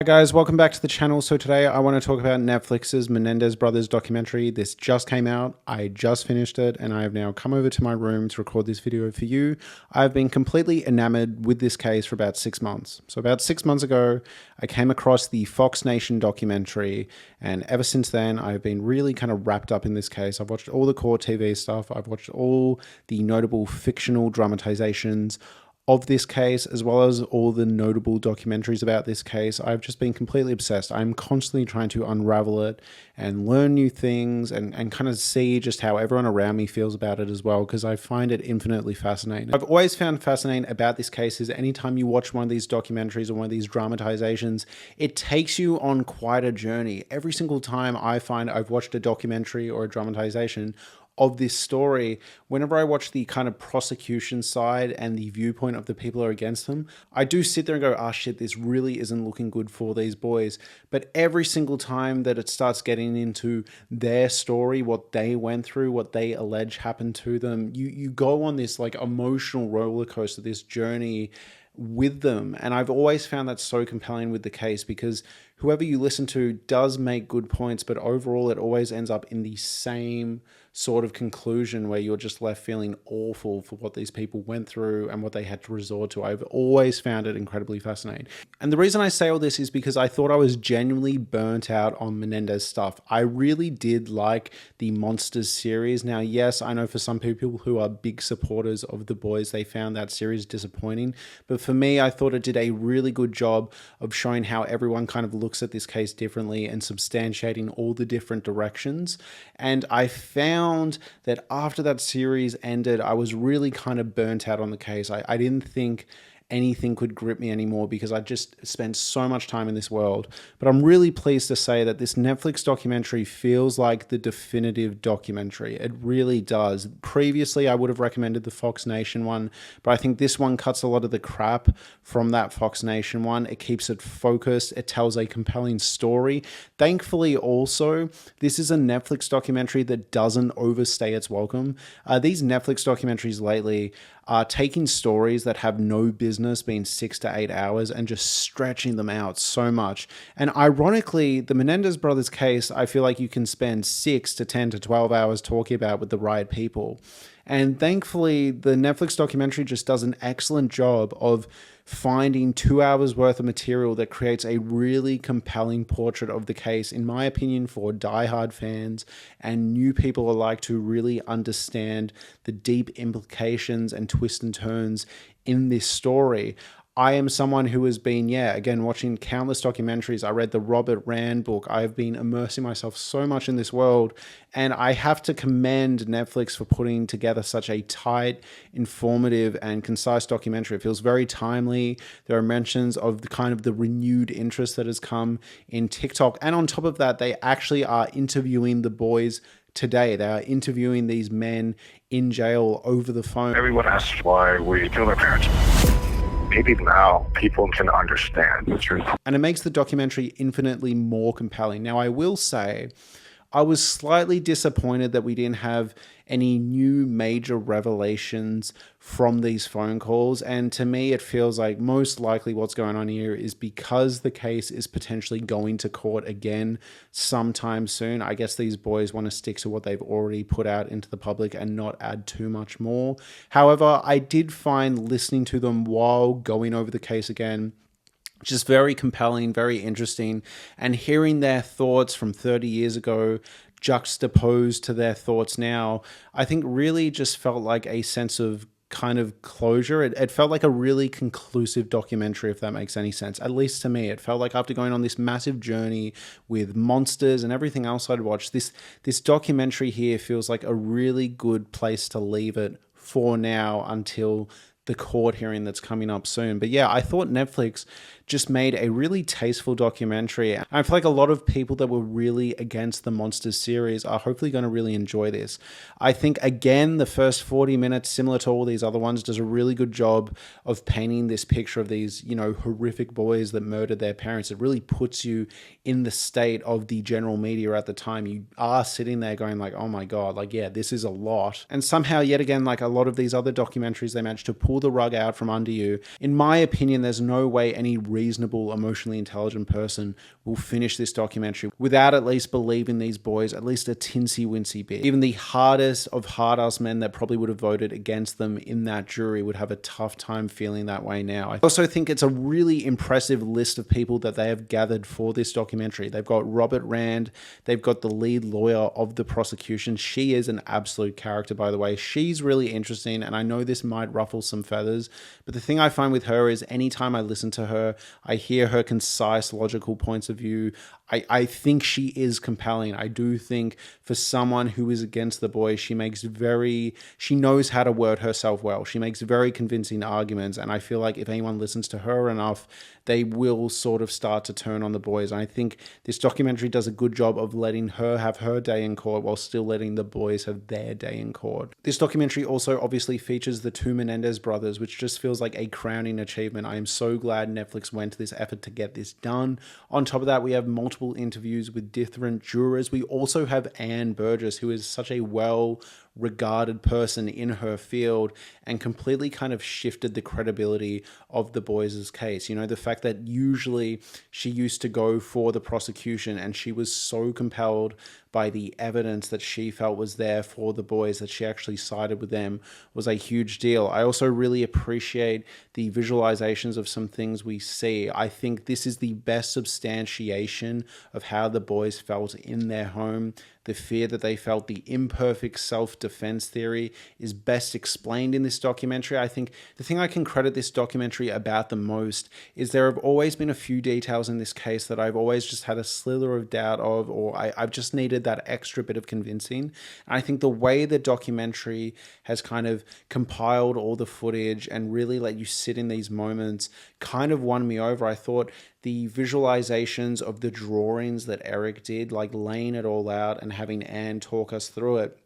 Hi guys, welcome back to the channel. So today I want to talk about Netflix's Menendez brothers documentary. This just came out, I just finished it, and I have now come over to my room to record this video for you. I've been completely enamored with this case for about 6 months. So about 6 months ago, I came across the Fascination documentary, and ever since then, I've been really kind of wrapped up in this case. I've watched all the core TV stuff, I've watched all the notable fictional dramatizations of this case, as well as all the notable documentaries about this case. I've just been completely obsessed. I'm constantly trying to unravel it and learn new things and kind of see just how everyone around me feels about it as well, because I find it infinitely fascinating. I've always found fascinating about this case is anytime you watch one of these documentaries or one of these dramatizations, it takes you on quite a journey. Every single time I find I've watched a documentary or a dramatization of this story, whenever I watch the kind of prosecution side and the viewpoint of the people who are against them, I do sit there and go, ah, shit, this really isn't looking good for these boys. But every single time that it starts getting into their story, what they went through, what they allege happened to them, you go on this like emotional roller coaster, this journey with them. And I've always found that so compelling with the case, because whoever you listen to does make good points, but overall it always ends up in the same sort of conclusion where you're just left feeling awful for what these people went through and what they had to resort to. I've always found it incredibly fascinating. And the reason I say all this is because I thought I was genuinely burnt out on Menendez stuff. I really did like the Monsters series. Now, yes, I know for some people who are big supporters of the boys, they found that series disappointing. But for me, I thought it did a really good job of showing how everyone kind of looks at this case differently and substantiating all the different directions. And I found that after that series ended, I was really kind of burnt out on the case. I didn't think anything could grip me anymore because I just spent so much time in this world. But I'm really pleased to say that this Netflix documentary feels like the definitive documentary. It really does. Previously, I would have recommended the Fox Nation one, but I think this one cuts a lot of the crap from that Fox Nation one. It keeps it focused. It tells a compelling story. Thankfully, also, this is a Netflix documentary that doesn't overstay its welcome. These Netflix documentaries lately are taking stories that have no business being 6 to 8 hours and just stretching them out so much. And ironically, the Menendez brothers case, I feel like you can spend 6 to 10 to 12 hours talking about with the right people. And thankfully, the Netflix documentary just does an excellent job of finding 2 hours worth of material that creates a really compelling portrait of the case, in my opinion, for diehard fans and new people alike to really understand the deep implications and twists and turns in this story. I am someone who has been, again, watching countless documentaries. I read the Robert Rand book. I've been immersing myself so much in this world, and I have to commend Netflix for putting together such a tight, informative, and concise documentary. It feels very timely. There are mentions of the kind of the renewed interest that has come in TikTok, and on top of that, they actually are interviewing the boys today. They are interviewing these men in jail over the phone. Everyone asks why we kill their parents. Maybe now people can understand the truth. And it makes the documentary infinitely more compelling. Now, I will say, I was slightly disappointed that we didn't have any new major revelations from these phone calls. And to me, it feels like most likely what's going on here is because the case is potentially going to court again sometime soon. I guess these boys want to stick to what they've already put out into the public and not add too much more. However, I did find listening to them while going over the case again just very compelling, very interesting, and hearing their thoughts from 30 years ago juxtaposed to their thoughts now, I think really just felt like a sense of kind of closure. It felt like a really conclusive documentary, if that makes any sense. At least to me, it felt like after going on this massive journey with Monsters and everything else I'd watched, this documentary here feels like a really good place to leave it for now until the court hearing that's coming up soon. But yeah, I thought Netflix just made a really tasteful documentary. I feel like a lot of people that were really against the Monsters series are hopefully going to really enjoy this. I think, again, the first 40 minutes, similar to all these other ones, does a really good job of painting this picture of these, horrific boys that murdered their parents. It really puts you in the state of the general media at the time. You are sitting there going like, oh my God, like, yeah, this is a lot. And somehow, yet again, like a lot of these other documentaries, they managed to pull the rug out from under you. In my opinion, there's no way any reasonable, emotionally intelligent person will finish this documentary without at least believing these boys at least a tinsy wincy bit. Even the hardest of hard-ass men that probably would have voted against them in that jury would have a tough time feeling that way now. I also think it's a really impressive list of people that they have gathered for this documentary. They've got Robert Rand, they've got the lead lawyer of the prosecution. She is an absolute character, by the way. She's really interesting, and I know this might ruffle some feathers, but the thing I find with her is anytime I listen to her, I hear her concise, logical points of view. I think she is compelling. I do think for someone who is against the boys, she knows how to word herself well. She makes very convincing arguments, and I feel like if anyone listens to her enough, they will sort of start to turn on the boys. And I think this documentary does a good job of letting her have her day in court while still letting the boys have their day in court. This documentary also obviously features the two Menendez brothers, which just feels like a crowning achievement. I am so glad Netflix went to this effort to get this done. On top of that, we have multiple interviews with different jurors. We also have Anne Burgess, who is such a well-regarded person in her field and completely kind of shifted the credibility of the boys' case. You know, the fact that usually she used to go for the prosecution and she was so compelled by the evidence that she felt was there for the boys that she actually sided with them was a huge deal. I also really appreciate the visualizations of some things we see. I think this is the best substantiation of how the boys felt in their home. The fear that they felt, the imperfect self-defense theory is best explained in this documentary. I think the thing I can credit this documentary about the most is there have always been a few details in this case that I've always just had a slither of doubt of, or I've just needed that extra bit of convincing. And I think the way the documentary has kind of compiled all the footage and really let you sit in these moments kind of won me over. I thought the visualizations of the drawings that Eric did, like laying it all out and having Anne talk us through it,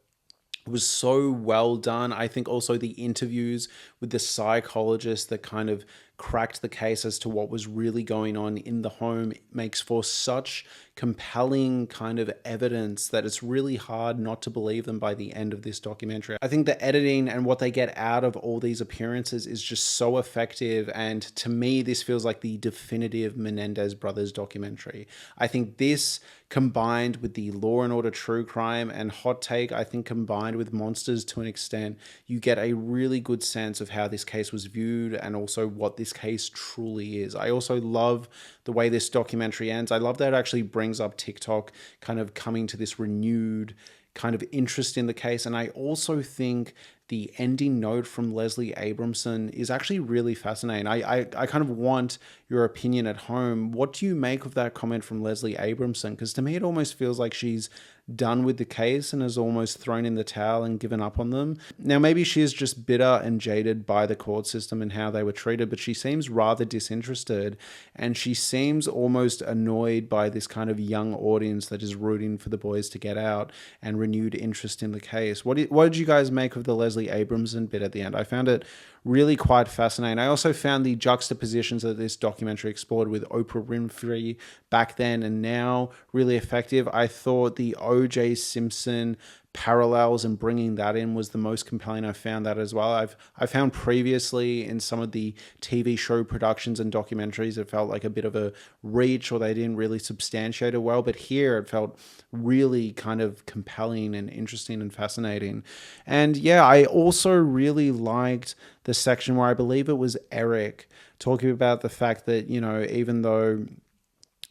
was so well done. I think also the interviews with the psychologist that kind of cracked the case as to what was really going on in the home makes for such compelling kind of evidence that it's really hard not to believe them by the end of this documentary. I think the editing and what they get out of all these appearances is just so effective, and to me this feels like the definitive Menendez brothers documentary. I think this combined with the Law and Order true crime and Hot Take, I think combined with Monsters to an extent, you get a really good sense of how this case was viewed and also what this case truly is. I also love the way this documentary ends. I love that it actually brings up TikTok kind of coming to this renewed kind of interest in the case. And I also think the ending note from Leslie Abramson is actually really fascinating. I kind of want your opinion at home. What do you make of that comment from Leslie Abramson? Because to me, it almost feels like she's done with the case and has almost thrown in the towel and given up on them. Now, maybe she is just bitter and jaded by the court system and how they were treated, but she seems rather disinterested, and she seems almost annoyed by this kind of young audience that is rooting for the boys to get out and renewed interest in the case. What did you guys make of the Leslie Abramson bit at the end? I found it really quite fascinating. I also found the juxtapositions that this documentary explored with Oprah Winfrey back then and now really effective. I thought the O.J. Simpson parallels and bringing that in was the most compelling. I found that as well. I found previously in some of the TV show productions and documentaries, it felt like a bit of a reach or they didn't really substantiate it well, but here it felt really kind of compelling and interesting and fascinating. And yeah, I also really liked the section where I believe it was Eric talking about the fact that, you know, even though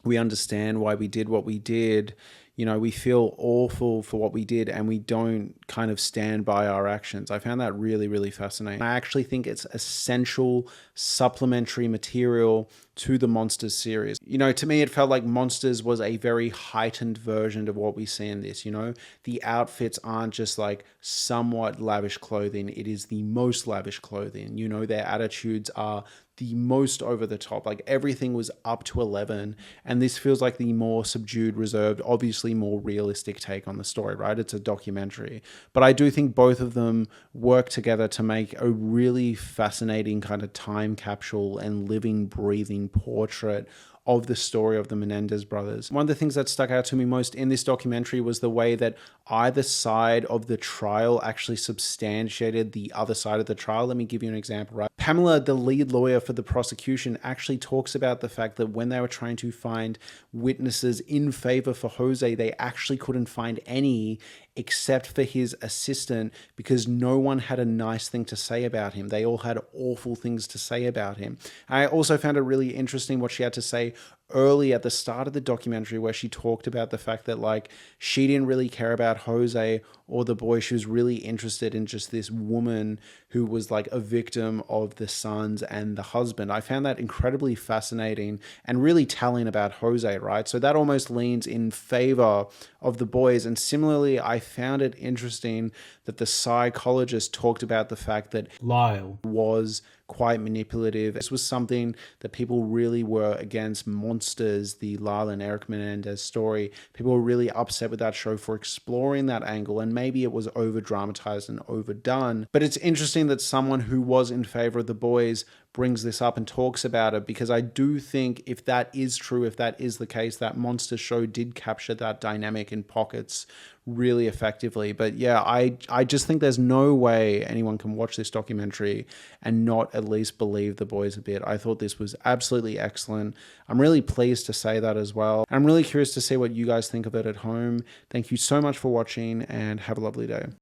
we understand why we did what we did, you know, we feel awful for what we did and we don't kind of stand by our actions. I found that really, really fascinating. I actually think it's essential supplementary material to the Monsters series. You know, to me, it felt like Monsters was a very heightened version of what we see in this, you know. The outfits aren't just like somewhat lavish clothing. It is the most lavish clothing. You know, their attitudes are the most over the top. Like everything was up to 11. And this feels like the more subdued, reserved, obviously more realistic take on the story, right? It's a documentary. But I do think both of them work together to make a really fascinating kind of time capsule and living, breathing portrait of the story of the Menendez brothers. One of the things that stuck out to me most in this documentary was the way that either side of the trial actually substantiated the other side of the trial. Let me give you an example, right? Pamela, the lead lawyer for the prosecution, actually talks about the fact that when they were trying to find witnesses in favor for Jose, they actually couldn't find any except for his assistant, because no one had a nice thing to say about him. They all had awful things to say about him. I also found it really interesting what she had to say early at the start of the documentary, where she talked about the fact that like she didn't really care about Jose or the boy. She was really interested in just this woman who was like a victim of the sons and the husband. I found that incredibly fascinating and really telling about Jose, right? So that almost leans in favor of the boys. And similarly, I found it interesting that the psychologist talked about the fact that Lyle was quite manipulative. This was something that people really were against. Monsters, the Lyle and Eric Menendez story, people were really upset with that show for exploring that angle, and maybe it was over dramatized and overdone. But it's interesting that someone who was in favor of the boys brings this up and talks about it, because I do think if that is true, if that is the case, that Monster show did capture that dynamic in pockets really effectively. But yeah, I just think there's no way anyone can watch this documentary and not at least believe the boys a bit. I thought this was absolutely excellent. I'm really pleased to say that as well. I'm really curious to see what you guys think of it at home. Thank you so much for watching, and have a lovely day.